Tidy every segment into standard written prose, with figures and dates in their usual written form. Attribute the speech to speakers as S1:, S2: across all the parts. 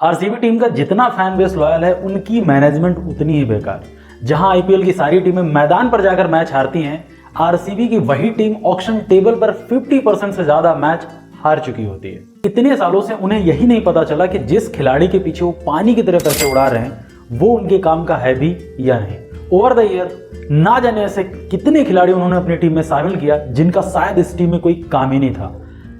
S1: RCB team का जितना fan base loyal है, उनकी मैनेजमेंट उतनी ही बेकार। जहां आईपीएल की सारी टीमें मैदान पर जाकर मैच हारती हैं, आरसीबी की वही टीम ऑक्शन टेबल पर 50% से ज्यादा मैच हार चुकी होती है। इतने सालों से उन्हें यही नहीं पता चला कि जिस खिलाड़ी के पीछे वो पानी की तरह पैसे उड़ा रहे हैं वो उनके काम का है भी या नहीं। ओवर द ईयर ना जाने ऐसे कितने खिलाड़ी उन्होंने अपनी टीम में शामिल किया जिनका शायद इस टीम में कोई काम ही नहीं था,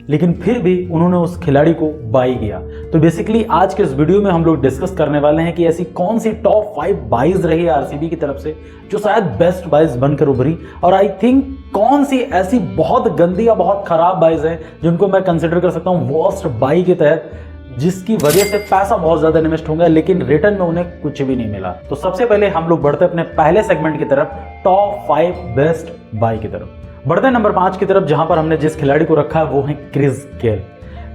S1: लेकिन फिर भी उन्होंने उस खिलाड़ी को बाई किया। तो बेसिकली आज के इस वीडियो में हम लोग डिस्कस करने वाले हैं कि ऐसी कौन सी टॉप 5 बाइज रही है आरसीबी की तरफ से जो शायद बेस्ट बाइज बनकर उभरी, और आई थिंक कौन सी ऐसी बहुत गंदी या बहुत खराब बाइज है जिनको मैं कंसिडर कर सकता हूं वर्स्ट बाई के तहत, जिसकी वजह से पैसा बहुत ज्यादा इन्वेस्ट होगा लेकिन रिटर्न में उन्हें कुछ भी नहीं मिला। तो सबसे पहले हम लोग बढ़ते अपने पहले सेगमेंट की तरफ, टॉप 5 बेस्ट बाई की तरफ। बढ़ते हैं नंबर 5 की तरफ, जहां पर हमने जिस खिलाड़ी को रखा है वो है क्रिस गेल।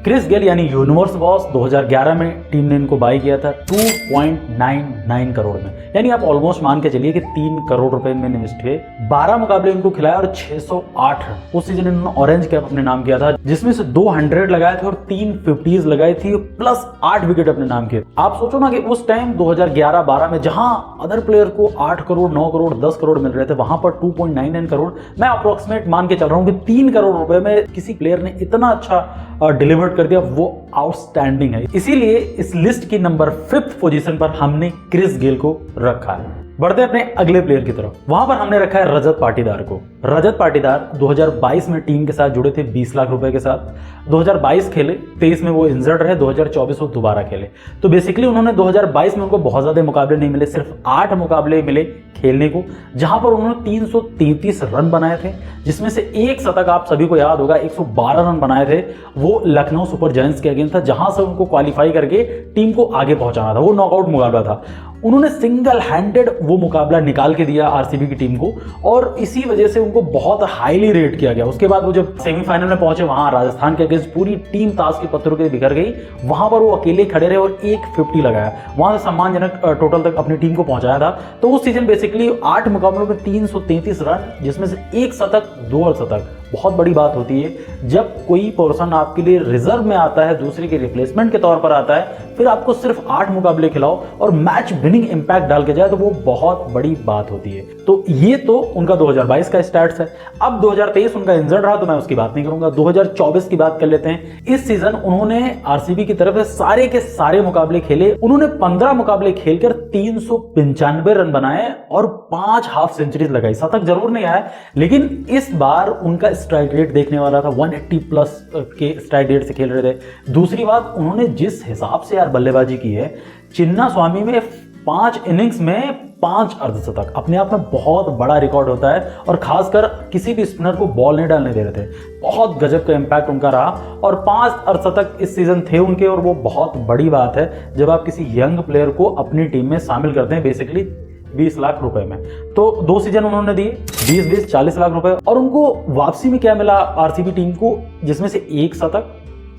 S1: क्रिस गेल यानी यूनिवर्स बॉस, 2011 में टीम ने इनको बाई किया था 2.99 करोड़ में, यानी आप ऑलमोस्ट मान के चलिए कि 3 करोड़ रुपए में इन्वेस्ट हुए। 12 मुकाबले इनको खिलाया और 608 रन। उस सीजन इन्होंने ऑरेंज कैप अपने नाम किया था, जिसमें से 200 लगाए थे और 3 50s लगाई थी, प्लस 8 विकेट अपने नाम किए। आप सोचो ना कि उस टाइम 2011-12 में जहां अदर प्लेयर को 8 करोड़ 9 करोड़ 10 करोड़ मिल रहे थे, वहां पर 2.99 करोड़, मैं अप्रोक्सीमेट मान के चल रहा हूं कि 3 करोड़ रुपए में किसी प्लेयर ने इतना अच्छा डिलीवर कर दिया, वो आउटस्टैंडिंग है। इसीलिए इस लिस्ट की नंबर 5th पोजीशन पर हमने क्रिस गेल को रखा है। बढ़ते अपने अगले प्लेयर की तरफ, वहां पर हमने रखा है रजत पाटीदार को। रजत पाटीदार 2022 में टीम के साथ जुड़े थे 20 लाख रुपए के साथ। 2022 खेले, 23 में वो इंजर्ड रहे, 2024 वो दोबारा खेले। तो बेसिकली उन्होंने 2022 में उनको बहुत ज्यादा मुकाबले नहीं मिले, सिर्फ 8 मुकाबले मिले खेलने को, जहां पर उन्होंने 333 रन बनाए थे, जिसमें से एक शतक आप सभी को याद होगा, 112 रन बनाए थे, वो लखनऊ सुपर जायंट्स के अगेंस्ट था, जहां से उनको क्वालिफाई करके टीम को आगे पहुंचाना था। वो नॉकआउट मुकाबला था। उन्होंने सिंगल हैंडेड वो मुकाबला निकाल के दिया आरसीबी की टीम को, और इसी वजह से उनको बहुत हाईली रेट किया गया। उसके बाद वो जब सेमीफाइनल में पहुंचे, वहां राजस्थान के अगेंस्ट पूरी टीम ताश के पत्थरों के बिखर गई, वहां पर वो अकेले खड़े रहे और 150 लगाया, वहां से सम्मानजनक टोटल तक अपनी टीम को पहुंचाया था। तो उस सीजन बेसिकली 8 मुकाबलों में 333 रन, जिसमें से 1 शतक 2 अर्धशतक। बहुत बड़ी बात होती है जब कोई पर्सन आपके लिए रिजर्व में आता है, दूसरे के रिप्लेसमेंट के तौर पर आता है, फिर आपको सिर्फ 8 मुकाबले खिलाओ और मैच विनिंग इंपैक्ट डाल के जाए, तो वो बहुत बड़ी बात होती है। तो ये तो उनका 2022 का स्टार्ट है। अब 2023 उनका इंजर्ड रहा, तो मैं उसकी बात नहीं करूंगा। 2024 की बात कर लेते हैं। इस सीजन उन्होंने आरसीबी की तरफ से सारे के सारे मुकाबले खेले। उन्होंने 15 मुकाबले खेलकर 395 रन बनाए और 5 हाफ सेंचुरीज लगाई। शतक जरूर नहीं आया, लेकिन इस बार उनका स्ट्राइक रेट देखने वाला था, 180 प्लस के स्ट्राइक रेट से खेल रहे थे। दूसरी बात, उन्होंने जिस हिसाब से यार बल्लेबाजी की है, चिन्ना स्वामी में 5 इनिंग्स में 5 अर्धशतक अपने आप में बहुत बड़ा रिकॉर्ड होता है, और खासकर किसी भी स्पिनर को बॉल नहीं डालने दे रहे थे। बहुत गजब का इंपैक्ट उनका रहा, और 5 अर्धशतक इस सीजन थे उनके, और वो बहुत बड़ी बात है जब आप किसी यंग प्लेयर को अपनी टीम में शामिल करते हैं, बेसिकली 20 लाख रुपए में। तो 2 सीजन उन्होंने दिए, 20-20 40 लाख रुपए, और उनको वापसी में क्या मिला आरसीबी टीम को, जिसमें से 1 शतक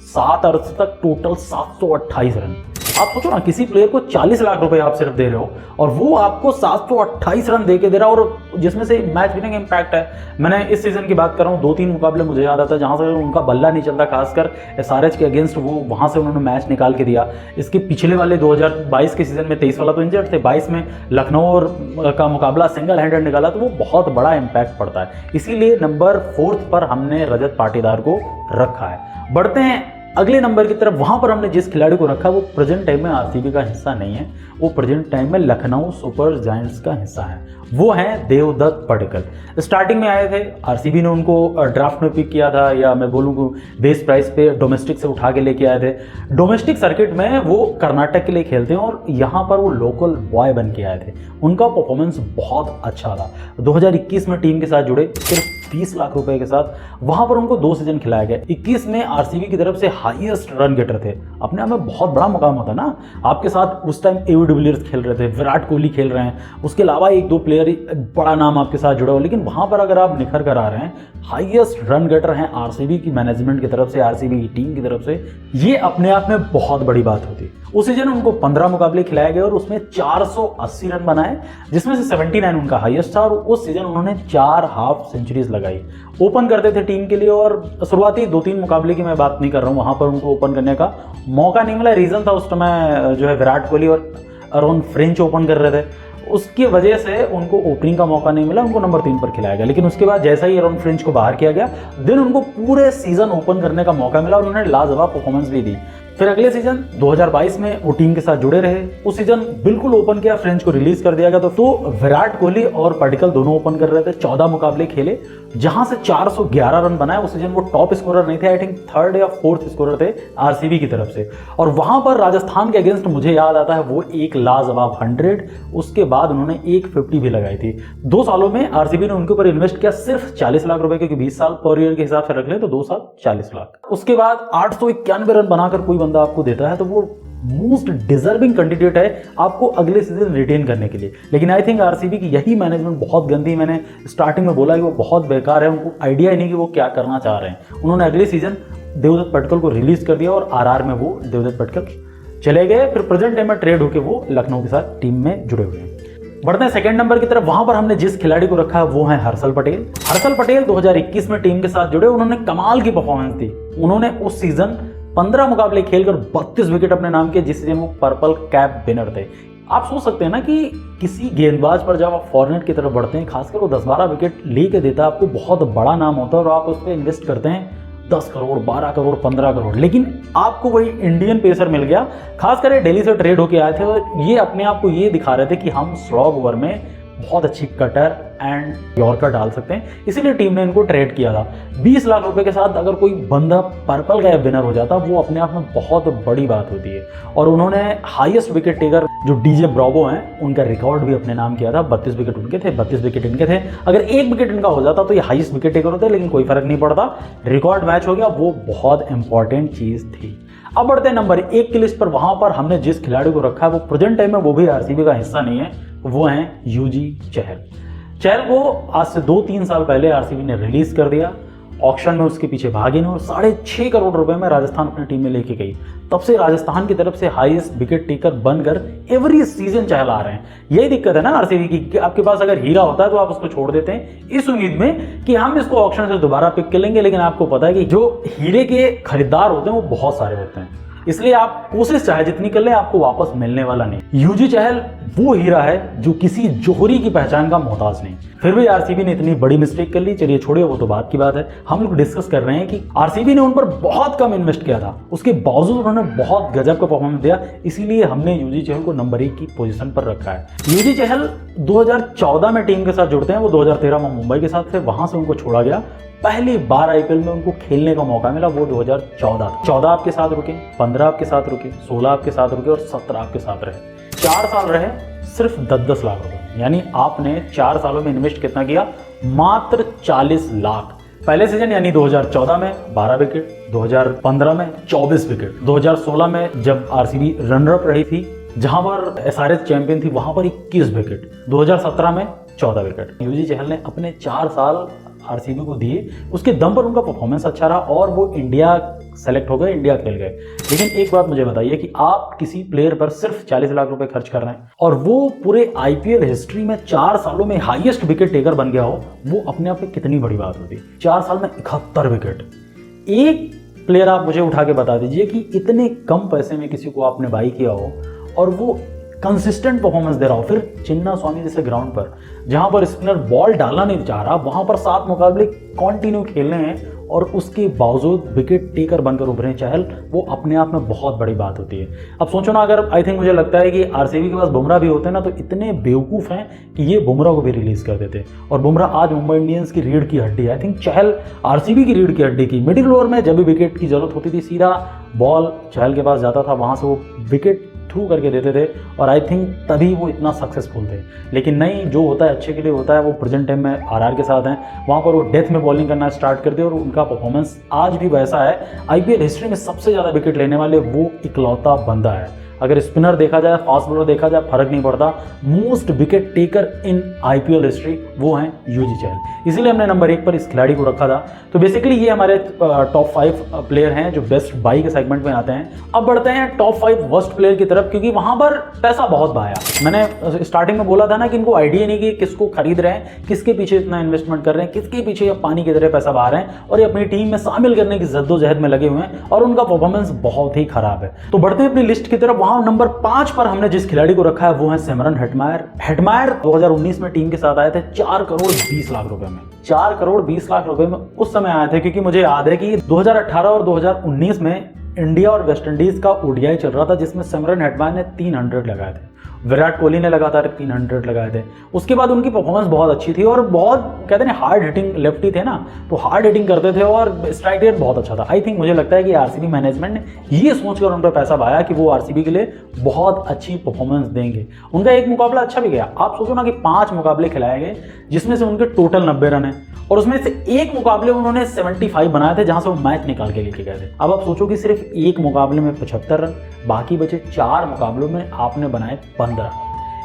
S1: 7 अर्धशतक, टोटल 728 रन। आप सोचो ना, किसी प्लेयर को 40 लाख रुपए आप सिर्फ दे रहे हो और वो आपको 728 रन देके दे रहा है, और जिसमें से मैच विनिंग इंपैक्ट है। मैंने इस सीजन की बात कर रहा हूँ, 2-3 मुकाबले मुझे याद आता है जहां से उनका बल्ला नहीं चलता, खासकर एसआरएच के अगेंस्ट, वो वहां से उन्होंने मैच निकाल के दिया। इसके पिछले वाले 2022 के सीजन में 23 वाला तो इंजर्ड थे, 22 में लखनऊ और का मुकाबला सिंगल हैंडेड निकाला, तो वो बहुत बड़ा इंपैक्ट पड़ता है। इसीलिए नंबर 4th पर हमने रजत पाटीदार को रखा है। बढ़ते हैं अगले नंबर की तरफ। वहां पर हमने जिस खिलाड़ी को रखा वो प्रेजेंट टाइम में आरसीबी का हिस्सा नहीं है, वो प्रेजेंट टाइम में लखनऊ सुपर जायंट्स का हिस्सा है। वो है देवदत्त पडिक्कल। स्टार्टिंग में आए थे, आरसीबी ने उनको ड्राफ्ट में पिक किया था, या मैं बोलूँ बेस प्राइस पे डोमेस्टिक से उठा के लेके आए थे। डोमेस्टिक सर्किट में वो कर्नाटक के लिए खेलते हैं और यहाँ पर वो लोकल बॉय बन के आए थे। उनका परफॉर्मेंस बहुत अच्छा था। 2021 में टीम के साथ जुड़े, सिर्फ 30 लाख रुपए के साथ। वहां पर उनको 2 सीजन खिलाया गया। 21 में आरसीबी की तरफ से हाईएस्ट रन गेटर थे। अपने आप में बहुत बड़ा मुकाम होता ना, आपके साथ उस टाइम एवी डिविलियर्स खेल रहे थे, विराट कोहली खेल रहे हैं, उसके अलावा 1-2 प्लेयर बड़ा नाम आपके साथ जुड़ा हो, लेकिन वहां पर अगर आप निखर कर आ रहे हैं, हाईएस्ट रन गेटर हैं आरसीबी की मैनेजमेंट की तरफ से, आरसीबी की टीम की तरफ से, ये अपने आप में बहुत बड़ी बात होती है। उस सीजन उनको 15 मुकाबले खिलाए गए और उसमें 480 रन बनाए, जिसमें से 79 उनका हाईएस्ट था। और उस सीजन उन्होंने 4 हाफ सेंचुरीज लगाई। ओपन करते थे टीम के लिए और शुरुआती 2-3 मुकाबले की मैं बात नहीं कर रहा हूँ, वहां पर उनको ओपन करने का मौका नहीं मिला। रीजन था उस समय जो है विराट कोहली और अरोन फ्रेंच ओपन कर रहे थे, उसकी वजह से उनको ओपनिंग का मौका नहीं मिला, उनको नंबर 3 पर खिलाया गया। लेकिन उसके बाद जैसा ही एरॉन फ्रिंच को बाहर किया गया, देन उनको पूरे सीजन ओपन करने का मौका मिला और उन्होंने लाजवाब परफॉर्मेंस भी दी। फिर अगले सीजन 2022 में वो टीम के साथ जुड़े रहे। उस सीजन बिल्कुल ओपन किया, फ्रेंच को रिलीज कर दिया गया। तो विराट कोहली और पडिक्कल दोनों ओपन कर रहे थे, 14 मुकाबले खेले, जहां से 411 रन बनाए। उस सीजन वो टॉप स्कोरर नहीं थे, आई थिंक 3rd या 4th स्कोरर थे आरसीबी की तरफ से। और वहां पर राजस्थान के अगेंस्ट मुझे याद आता है वो एक लाजवाब 100, उसके बाद उन्होंने एक 50 भी लगाई थी। 2 सालों में आरसीबी ने उनके ऊपर इन्वेस्ट किया सिर्फ 40 लाख रुपए, क्योंकि 20 साल पर ईयर के हिसाब से रख ले तो 2 साल 40 लाख। उसके बाद 891 रन बनाकर कोई बंदा आपको देता है तो वो मोस्ट डिजर्विंग कैंडिडेट है आपको अगले सीजन रिटेन करने के लिए। लेकिन आई थिंक आरसीबी की यही मैनेजमेंट बहुत गंदी, मैंने स्टार्टिंग में बोला कि वो बहुत बेकार है, उनको आइडिया ही नहीं कि वो क्या करना चाह रहे हैं। उन्होंने अगले सीजन देवदत्त पडिक्कल को रिलीज कर दिया और आरआर में वो देवदत्त पडिक्कल चले गए। फिर प्रेजेंट टाइम में ट्रेड होकर वो लखनऊ के साथ टीम में जुड़े हुए हैं। बढ़ते हैं सेकंड नंबर की तरफ। वहां पर हमने जिस खिलाड़ी को रखा है वो है हर्षल पटेल। हर्षल पटेल 2021 में टीम के साथ जुड़े, उन्होंने कमाल की परफॉर्मेंस दी। उन्होंने उस सीजन 15 मुकाबले खेलकर 32 विकेट अपने नाम के, जिस सीजन वो पर्पल कैप विनर थे। आप सोच सकते हैं ना कि किसी गेंदबाज पर जब आप फॉरनेट की तरफ बढ़ते हैं, खासकर वो 10-12 विकेट लेके देता है, आपको बहुत बड़ा नाम होता है और आप उस पर इन्वेस्ट करते हैं 10 करोड़, 12 करोड़, 15 करोड़, लेकिन आपको वही इंडियन पेसर मिल गया। खासकर दिल्ली से ट्रेड होके आए थे और ये अपने आप को ये दिखा रहे थे कि हम स्लॉग ओवर में बहुत अच्छी कटर एंड यॉर्कर डाल सकते हैं, इसीलिए टीम ने इनको ट्रेड किया था। 20 लाख रुपए के साथ अगर कोई बंदा पर्पल कैप विनर हो जाता वो अपने आप में बहुत बड़ी बात होती है। और उन्होंने हाईएस्ट विकेट टेकर जो डीजे ब्रावो हैं उनका रिकॉर्ड भी अपने नाम किया था। 32 विकेट उनके थे, 32 विकेट इनके थे। अगर 1 विकेट इनका हो जाता तो ये हाईएस्ट विकेट टेकर होते, लेकिन कोई फर्क नहीं पड़ता, रिकॉर्ड मैच हो गया, वो बहुत इंपॉर्टेंट चीज थी। अब बढ़ते हैं नंबर 1 की लिस्ट पर। वहां पर हमने जिस खिलाड़ी को रखा है वो प्रेजेंट टाइम में वो भी आरसीबी का हिस्सा नहीं है, वो हैं यूजी चहल। चहल को आज से 2-3 साल पहले आरसीबी ने रिलीज कर दिया, ऑक्शन में उसके पीछे भागे नहीं और 6.5 करोड़ रुपए में राजस्थान अपनी टीम में लेके गई। तब से राजस्थान की तरफ से हाईएस्ट विकेट टेकर बनकर एवरी सीजन चहल आ रहे हैं। यही दिक्कत है ना आरसीबी की, कि आपके पास अगर हीरा होता है तो आप उसको छोड़ देते हैं इस उम्मीद में कि हम इसको ऑक्शन से दोबारा पिक कर लेंगे, लेकिन आपको पता है कि जो हीरे के खरीदार होते हैं वो बहुत सारे होते हैं, इसलिए आप कोशिश चाहे जितनी कर ले आपको वापस मिलने वाला नहीं। यूजी चहल वो हीरा है जो किसी जोहरी की पहचान का मोहताज नहीं। फिर भी आरसीबी ने इतनी बड़ी मिस्टेक कर ली, चलिए छोड़िए वो तो बात की बात है। हम लोग डिस्कस कर रहे हैं कि आरसीबी ने उन पर बहुत कम इन्वेस्ट किया था, उसके बावजूद उन्होंने बहुत गजब का परफॉर्मेंस दिया, इसीलिए हमने यूजी चहल को नंबर 1 की पोजीशन पर रखा है। यूजी चहल 2014 में टीम के साथ जुड़ते हैं, वो 2013 में मुंबई के साथ थे, वहां से उनको छोड़ा गया। पहली बार आईपीएल में उनको खेलने का मौका मिला वो 2014 आपके साथ रुके, 15 आपके साथ रुके, 16 आपके साथ रुके और 17 आपके साथ रहे। 4 साल रहे, सिर्फ 10-10 लाख रुपए, यानी आपने 4 सालों में इन्वेस्ट कितना किया? मात्र 40 लाख। पहले सीजन यानी 2014 में 12 विकेट, 2015 में 24 विकेट, 2016 में जब आरसीबी रनर अप रही थी, जहां पर एसआरएच चैंपियन थी, वहां पर 21 विकेट, 2017 में 14 विकेट। यूजी चहल ने अपने 4 साल आरसीबी को दिए, उसके दम पर उनका परफॉर्मेंस अच्छा रहा और वो इंडिया सेलेक्ट हो गए, इंडिया खेल गए। लेकिन एक बात मुझे बताइए कि आप किसी प्लेयर पर सिर्फ 40 लाख रुपए खर्च कर रहे हैं और वो पूरे आईपीएल हिस्ट्री में 4 सालों में हाईएस्ट विकेट टेकर बन गया हो, वो अपने आप में कितनी बड़ी बात होती है। 4 साल में 71 विकेट। एक प्लेयर आप मुझे उठा के बता दीजिए कि इतने कम पैसे में किसी को आपने बाई किया हो और वो कंसिस्टेंट परफॉर्मेंस दे रहा हो। फिर चिन्ना स्वामी जैसे ग्राउंड पर जहां पर स्पिनर बॉल डालना नहीं चाह रहा, वहां पर 7 मुकाबले कंटिन्यू खेलने हैं और उसके बावजूद विकेट टेकर बनकर उभरे चहल, वो अपने आप में बहुत बड़ी बात होती है। अब सोचो ना, अगर आई थिंक मुझे लगता है कि आरसीबी के पास बुमराह भी होते ना तो इतने बेवकूफ़ हैं कि ये बुमराह को भी रिलीज कर देते। और बुमराह आज मुंबई इंडियंस की रीढ़ की हड्डी है, आई थिंक चहल आरसीबी की रीढ़ की हड्डी की। मिडिल ओवर में जब भी विकेट की जरूरत होती थी सीधा बॉल चहल के पास जाता था, वहां से वो विकेट थ्रू करके देते थे और आई थिंक तभी वो इतना सक्सेसफुल थे। लेकिन नहीं, जो होता है अच्छे के लिए होता है। वो प्रेजेंट टाइम में आरआर के साथ हैं, वहाँ पर वो डेथ में बॉलिंग करना स्टार्ट करते और उनका परफॉर्मेंस आज भी वैसा है। आईपीएल हिस्ट्री में सबसे ज़्यादा विकेट लेने वाले वो इकलौता बंदा है। अगर स्पिनर देखा जाए, फास्ट बॉलर देखा जाए, फर्क नहीं पड़ता। Most wicket taker in IPL history वो हैं युजी चहल, इसीलिए हमने नंबर 1 पर इस खिलाड़ी को रखा था। तो बेसिकली ये हमारे टॉप 5 प्लेयर हैं जो बेस्ट बाई के सेगमेंट में आते हैं। अब बढ़ते हैं टॉप 5 वर्स्ट प्लेयर की तरफ, क्योंकि वहां पर पैसा बहुत बहाया। मैंने स्टार्टिंग में बोला था ना कि इनको आइडिया नहीं कि किसको खरीद रहे हैं, किसके पीछे इतना इन्वेस्टमेंट कर रहे हैं, किसके पीछे पानी की तरह पैसा बहा रहे हैं, और ये अपनी टीम में शामिल करने की जद्दोजहद में लगे हुए हैं, और उनका परफॉर्मेंस बहुत ही खराब है। तो बढ़ते हैं अपनी लिस्ट की तरफ। वहां नंबर 5 पर हमने जिस खिलाड़ी को रखा है वो है सिमरन हेटमायर। हेटमायर 2019 में टीम के साथ आए थे 4 करोड़ 20 लाख रुपए में। 4 करोड़ 20 लाख रुपए में उस समय आए थे, क्योंकि मुझे याद है कि 2018 और 2019 में इंडिया और वेस्ट इंडीज का ओडीआई चल रहा था, जिसमें सिमरन हेटमायर ने 300 लगाए थे, विराट कोहली ने लगातार 300 लगाए थे। उसके बाद उनकी परफॉर्मेंस बहुत अच्छी थी, और बहुत कहते हैं हार्ड हिटिंग लेफ्टी थे ना, तो हार्ड हिटिंग करते थे और स्ट्राइक रेट बहुत अच्छा था। आई थिंक मुझे लगता है कि आरसीबी मैनेजमेंट ने ये सोचकर उन पर पैसा पाया कि वो आरसीबी के लिए बहुत अच्छी परफॉर्मेंस देंगे। उनका एक मुकाबला अच्छा भी गया। आप सोचो ना कि 5 मुकाबले खिलाए गए, जिसमें से उनके टोटल 90 रन है, और उसमें से एक मुकाबले उन्होंने 75 बनाए थे, जहां से वो मैच निकाल के लेके गए थे। अब आप सोचो कि सिर्फ एक मुकाबले में 75 रन, बाकी बचे 4 मुकाबलों में आपने बनाए 15।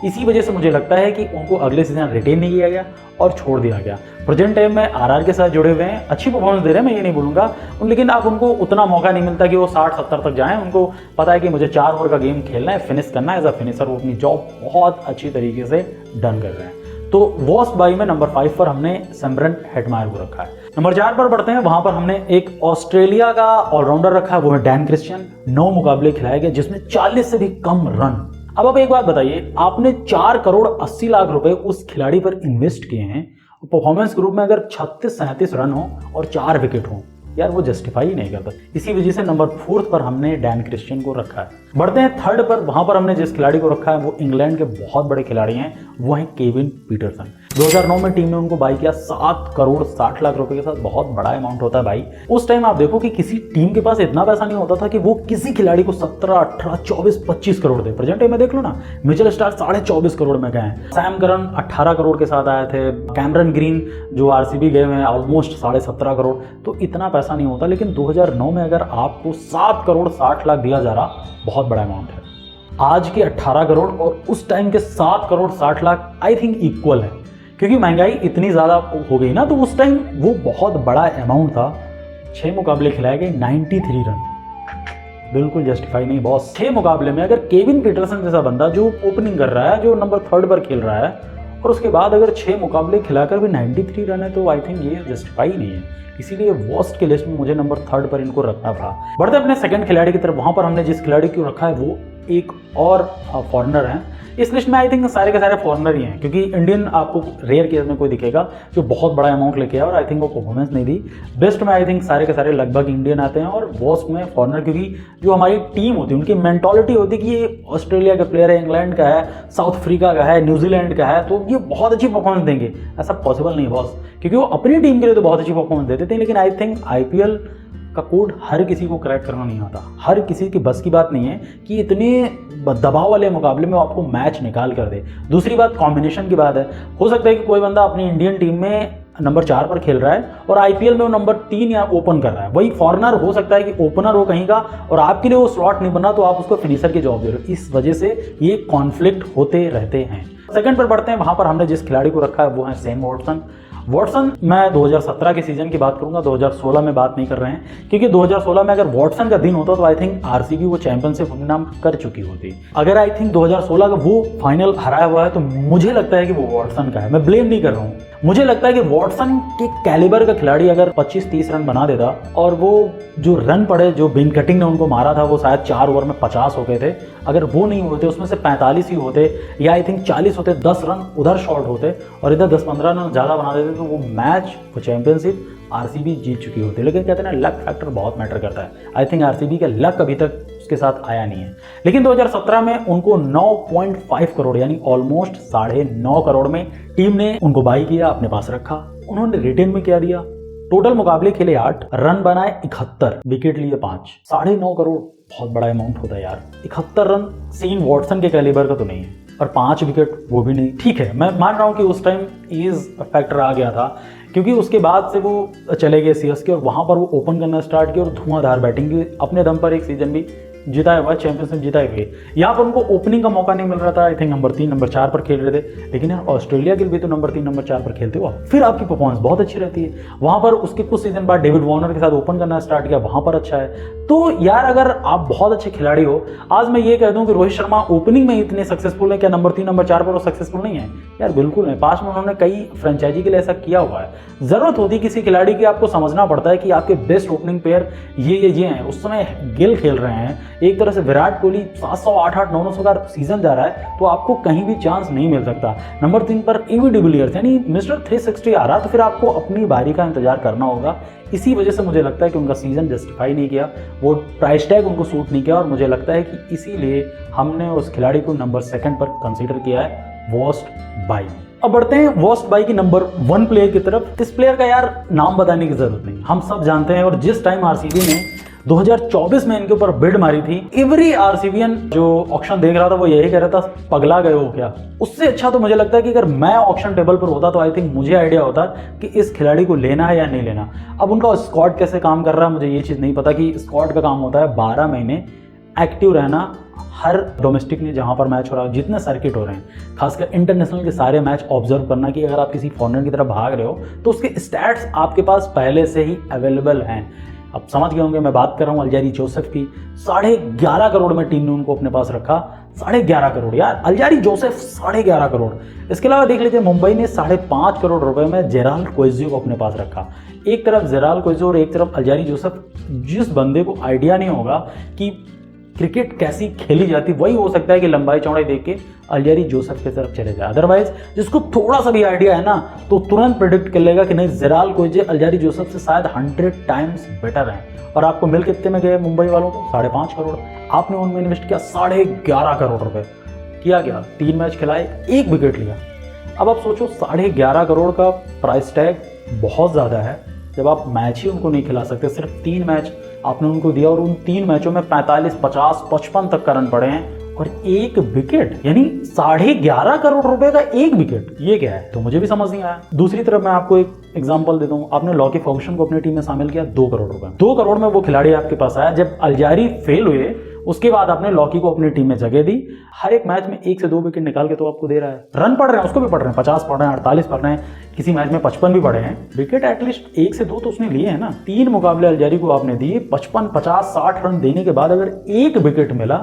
S1: इसी वजह से मुझे लगता है कि उनको अगले सीजन रिटेन नहीं किया गया और छोड़ दिया गया। प्रेजेंट टाइम में आरआर के साथ जुड़े हुए हैं, अच्छी परफॉर्मेंस दे रहे हैं, मैं ये नहीं बोलूँगा, लेकिन अब उनको उतना मौका नहीं मिलता कि वो 60-70 तक जाएं। उनको पता है कि मुझे 4 ओवर का गेम खेलना है, फिनिश करना है। एज अ फिनिशर वो अपनी जॉब बहुत अच्छी तरीके से डन कर रहे हैं। तो वर्स्ट बाई में नंबर 5 पर हमने सिमरन हेटमायर को रखा है। नंबर 4 पर बढ़ते हैं, वहां पर हमने एक ऑस्ट्रेलिया का ऑलराउंडर रखा है, वो है डैन क्रिश्चियन। 9 मुकाबले खिलाए गए, जिसमें 40 से भी कम रन। अब आप एक बात बताइए, आपने 4 करोड़ 80 लाख रुपए उस खिलाड़ी पर इन्वेस्ट किए हैं, परफॉर्मेंस ग्रुप में अगर 36-37 रन हो और 4 विकेट हो, यार वो जस्टिफाई ही नहीं करता। इसी वजह से नंबर 4 पर हमने डैन क्रिश्चियन को रखा है। बढ़ते हैं 3rd पर, वहां पर हमने जिस खिलाड़ी को रखा है वो इंग्लैंड के बहुत बड़े खिलाड़ी हैं, वो हैं केविन पीटरसन। 2009 में टीम ने उनको बाई किया 7 करोड़ 60 लाख रुपए के साथ। बहुत बड़ा अमाउंट होता है भाई। उस टाइम आप देखो कि किसी टीम के पास इतना पैसा नहीं होता था कि वो किसी खिलाड़ी को 17, 18, 24, 25 करोड़ दे। प्रेजेंट टाइम में देख लो ना, मिचेल स्टार्क 24.5 करोड़ में गए हैं, सैम करन 18 करोड़ के साथ आए थे, कैमरन ग्रीन जो आरसीबी गए हुए हैं ऑलमोस्ट 17.5 करोड़। तो इतना पैसा नहीं होता, लेकिन 2009 में अगर आपको 7 करोड़ 60 लाख दिया जा रहा, बहुत बड़ा अमाउंट है। आज के 18 करोड़ और उस टाइम के 7 crore 60 lakh I think equal है, क्योंकि महंगाई इतनी ज़्यादा हो गई ना, तो उस टाइम वो बहुत बड़ा अमाउंट था। 6 मुकाबले खिलाए गए, 93 रन, बिल्कुल जस्टिफाई नहीं बॉस। 6 मुकाबले में अगर केविन पीटरसन जैसा बंदा जो ओपनिंग कर रहा है, जो नंबर 3rd पर खेल रहा है, और उसके बाद अगर 6 मुकाबले खिलाकर भी 93 रन है, तो आई थिंक ये जस्टिफाई नहीं है। इसीलिए वर्स्ट के लिस्ट में मुझे नंबर 3rd पर इनको रखना पड़ा। बढ़ते अपने सेकंड खिलाड़ी की तरफ। वहां पर हमने जिस खिलाड़ी को रखा है वो एक और फॉरेनर हैं। इस लिस्ट में आई थिंक सारे के सारे फॉरेनर ही हैं, क्योंकि इंडियन आपको रेयर केस में कोई दिखेगा जो बहुत बड़ा अमाउंट लेके आया और आई थिंक वो परफॉर्मेंस नहीं दी। बेस्ट में आई थिंक सारे के सारे लगभग इंडियन आते हैं, और वर्स्ट में फॉरेनर, क्योंकि जो हमारी टीम होती है उनकी मेंटालिटी होती है कि ये ऑस्ट्रेलिया का प्लेयर है, इंग्लैंड का है, साउथ अफ्रीका का है, न्यूजीलैंड का है, तो ये बहुत अच्छी परफॉर्मेंस देंगे। ऐसा पॉसिबल नहीं बॉस, क्योंकि वो अपनी टीम के लिए तो बहुत अच्छी परफॉर्मेंस देते थे, लेकिन आई थिंक आईपीएल का कोड हर किसी को क्रैक करना नहीं आता। हर किसी की बस की बात नहीं है कि इतने दबाव वाले मुकाबले में आपको मैच निकाल कर दे। दूसरी बात कॉम्बिनेशन की बात है। हो सकता है कि कोई बंदा अपनी इंडियन टीम में नंबर 4 पर खेल रहा है और आईपीएल में वो नंबर 3 या ओपन कर रहा है। वही फॉरेनर हो सकता है कि ओपनर हो कहीं का, और आपके लिए वो स्लॉट नहीं बना, तो आप उसको फिनिशर की जॉब दे रहे हो। इस वजह से ये कॉन्फ्लिक्ट होते रहते हैं। सेकंड पर बढ़ते हैं, वहां पर हमने जिस खिलाड़ी को रखा है वो है शेन वॉटसन। मैं 2017 के सीजन की बात करूंगा, 2016 में बात नहीं कर रहे हैं, क्योंकि 2016 में अगर वॉटसन का दिन होता तो आई थिंक आरसीबी वो चैंपियनशिप नाम कर चुकी होती। अगर आई थिंक 2016 का वो फाइनल हराया हुआ है, तो मुझे लगता है कि वो वॉटसन का है। मैं ब्लेम नहीं कर रहा हूँ, मुझे लगता है कि वॉटसन के कैलिबर का खिलाड़ी अगर 25-30 रन बना देता, और वो जो रन पड़े जो बिन कटिंग ने उनको मारा था, वो शायद 4 ओवर में 50 हो गए थे, अगर वो नहीं होते, उसमें से 45 ही होते या आई थिंक 40 होते, 10 रन उधर शॉर्ट होते और इधर 10-15 रन ज़्यादा बना देते, तो वो मैच, वो चैंपियनशिप आरसीबी जीत चुकी होती। लेकिन कहते हैं ना, लक फैक्टर बहुत मैटर करता है। आई थिंक आरसीबी का लक अभी तक उसके साथ आया नहीं है। लेकिन 2017 में उनको 9.5 करोड़ यानी ऑलमोस्ट 9.5 करोड़ में टीम ने उनको बाई किया, अपने पास रखा। उन्होंने रिटेन में क्या दिया? टोटल मुकाबले खेले 8, रन बनाए 71, विकेट लिए 5। 9.5 करोड़ बहुत बड़ा अमाउंट होता है यार। 71 रन शेन वॉटसन के कैलिबर का तो नहीं है, और 5 विकेट वो भी नहीं। ठीक है, मैं मान रहा हूँ कि उस टाइम एज फैक्टर आ गया था, क्योंकि उसके बाद से वो चले गए सीएसके और वहाँ पर वो ओपन करना स्टार्ट किया और धुआंधार बैटिंग की, अपने दम पर एक सीजन भी जिताए हुआ, चैंपियनशिप जिताई हुई। यहाँ पर उनको ओपनिंग का मौका नहीं मिल रहा था, आई थिंक नंबर 3 नंबर 4 पर खेल रहे थे, लेकिन यार ऑस्ट्रेलिया के लिए भी तो नंबर 3 नंबर 4 पर खेलते हो, फिर आपकी परफॉर्मेंस बहुत अच्छी रहती है। वहाँ पर उसके कुछ सीजन बाद डेविड वार्नर के साथ ओपन करना स्टार्ट किया, वहाँ पर अच्छा है। तो यार अगर आप बहुत अच्छे खिलाड़ी हो, आज मैं ये कह दूं कि रोहित शर्मा ओपनिंग में इतने सक्सेसफुल है, क्या नंबर 3 नंबर 4 पर वो सक्सेसफुल नहीं है? यार बिल्कुल है, पास में उन्होंने कई फ्रेंचाइजी के लिए ऐसा किया हुआ है। जरूरत होती है किसी खिलाड़ी की, आपको समझना पड़ता है कि आपके बेस्ट ओपनिंग प्लेयर ये हैं। उस समय गिल खेल रहे हैं, एक तरह से विराट कोहली 700 800 900 का सीजन जा रहा है, तो आपको कहीं भी चांस नहीं मिल सकता। नंबर 3 पर एबी डिविलियर्स यानी मिस्टर 360 आ रहा, तो फिर आपको अपनी बारी का इंतजार करना होगा। इसी वजह से मुझे लगता है कि उनका सीजन जस्टिफाई नहीं किया, वो प्राइस टैग उनको सूट नहीं किया, और मुझे लगता है कि इसीलिए हमने उस खिलाड़ी को नंबर 2 पर कंसीडर किया है, वर्स्ट बाई। अब बढ़ते हैं वर्स्ट बाई की नंबर 1 प्लेयर की तरफ। इस प्लेयर का यार नाम बताने की जरूरत नहीं, हम सब जानते हैं। और जिस टाइम आरसीबी ने 2024 में इनके ऊपर बिड मारी थी, एवरी आरसीबीएन जो ऑक्शन देख रहा था वो यही कह रहा था पगला गए हो क्या। उससे अच्छा तो मुझे लगता है कि अगर मैं ऑक्शन टेबल पर होता तो आई थिंक मुझे आइडिया होता कि इस खिलाड़ी को लेना है या नहीं लेना। अब उनका स्क्वाड कैसे काम कर रहा है मुझे ये चीज़ नहीं पता, कि स्क्वाड का काम होता है 12 महीने एक्टिव रहना, हर डोमेस्टिक में जहां पर मैच हो रहा है, जितने सर्किट हो रहे हैं, खासकर इंटरनेशनल के सारे मैच ऑब्जर्व करना, कि अगर आप किसी फॉरनर की तरफ भाग रहे हो तो उसके स्टैट्स आपके पास पहले से ही अवेलेबल हैं। अब समझ गए होंगे मैं बात कर रहा हूँ अल्जारी जोसेफ की। 11.5 करोड़ में टीम ने उनको अपने पास रखा। 11.5 करोड़ यार, अल्जारी जोसेफ 11.5 करोड़। इसके अलावा देख लीजिए मुंबई ने 5.5 करोड़ रुपए में जेराल्ड क्वेजियो को अपने पास रखा। एक तरफ जेराल्ड क्वेजियो और एक तरफ अल्जारी जोसेफ। जिस बंदे को आइडिया नहीं होगा कि क्रिकेट कैसी खेली जाती, वही हो सकता है कि लंबाई चौड़ाई देख के अल्जारी जोसेफ की तरफ चले जाए। अदरवाइज जिसको थोड़ा सा भी आइडिया है ना, तो तुरंत प्रेडिक्ट कर लेगा कि नहीं, जेराल्ड क्वेजियो अल्जारी जोसेफ से शायद 100 टाइम्स बेटर है। और आपको मिल कितने में गए मुंबई वालों को? 5.5 करोड़। आपने उनमें इन्वेस्ट किया 11.5 करोड़ रुपए। किया क्या? 3 मैच खिलाए, 1 विकेट लिया। अब आप सोचो 11.5 करोड़ का प्राइस टैग बहुत ज़्यादा है, जब आप मैच ही उनको नहीं खिला सकते। सिर्फ 3 मैच आपने उनको दिया और उन 3 मैचों में 45, 50, 55 तक का रन पड़े हैं और 1 विकेट, यानी 11.5 करोड़ रुपए का 1 विकेट, ये क्या है? तो मुझे भी समझ नहीं आया। दूसरी तरफ मैं आपको एक एग्जांपल देता हूं, आपने लॉकी फर्ग्यूसन को अपनी टीम में शामिल किया, 2 करोड़ रुपए। 2 करोड़ में वो खिलाड़ी आपके पास आया। जब अल्जारी फेल हुए उसके बाद आपने लॉकी को अपनी टीम में जगह दी। हर एक मैच में 1 से 2 विकेट निकाल के तो आपको दे रहा है। रन पड़ रहे हैं उसको भी पड़ रहे हैं, 50 पड़ रहे हैं, 48 पड़ रहे हैं, किसी मैच में 55 भी पड़े हैं। विकेट एटलीस्ट 1 से 2 तो उसने लिए हैं ना। 3 मुकाबले अल्जारी को आपने दिए, 55, 50, 60 रन देने के बाद अगर 1 विकेट मिला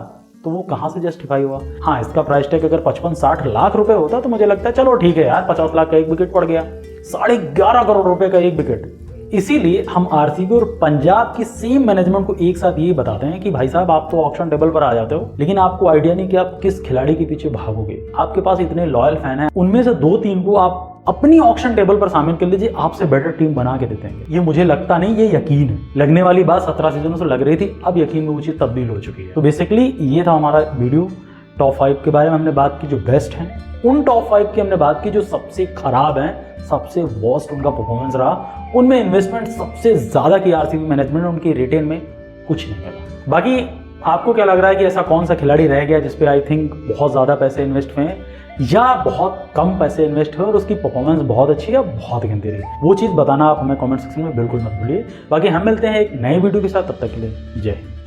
S1: तो वो कहां से जस्टिफाई हुआ? हाँ, इसका प्राइस टैग अगर 55-60 लाख रुपए होता तो मुझे लगता है चलो ठीक है यार, 50 लाख का 1 विकेट पड़ गया। 11.5 करोड़ रुपए का 1 विकेट। इसीलिए हम आरसीबी और पंजाब की सेम मैनेजमेंट को एक साथ ये बताते हैं कि भाई साहब, आप तो ऑक्शन टेबल पर आ जाते हो, लेकिन आपको आइडिया नहीं कि आप किस खिलाड़ी के पीछे भागोगे। आपके पास इतने लॉयल फैन हैं, उनमें से 2-3 को आप अपनी ऑक्शन टेबल पर शामिल कर लीजिए, आपसे बेटर टीम बना के देते हैं। ये मुझे लगता नहीं, ये यकीन है। लगने वाली बात 17 सीजनों से लग रही थी, अब यकीन में वो चीज तब्दील हो चुकी है। तो बेसिकली ये था हमारा वीडियो। टॉप 5 के बारे में हमने बात की जो बेस्ट हैं, उन टॉप 5 की हमने बात की जो सबसे खराब हैं, सबसे वर्स्ट उनका परफॉर्मेंस रहा, उनमें इन्वेस्टमेंट सबसे ज्यादा की आरसीबी मैनेजमेंट, उनकी रिटेन में कुछ नहीं मिला। बाकी आपको क्या लग रहा है कि ऐसा कौन सा खिलाड़ी रह गया जिसपे आई थिंक बहुत ज्यादा पैसे इन्वेस्ट हुए हैं या बहुत कम पैसे इन्वेस्ट हुए और उसकी परफॉर्मेंस बहुत अच्छी है, बहुत गिनती रही? वो चीज बताना आप हमें कमेंट सेक्शन में बिल्कुल मत भूलिए। बाकी हम मिलते हैं एक नए वीडियो के साथ, तब तक के लिए जय हिंद।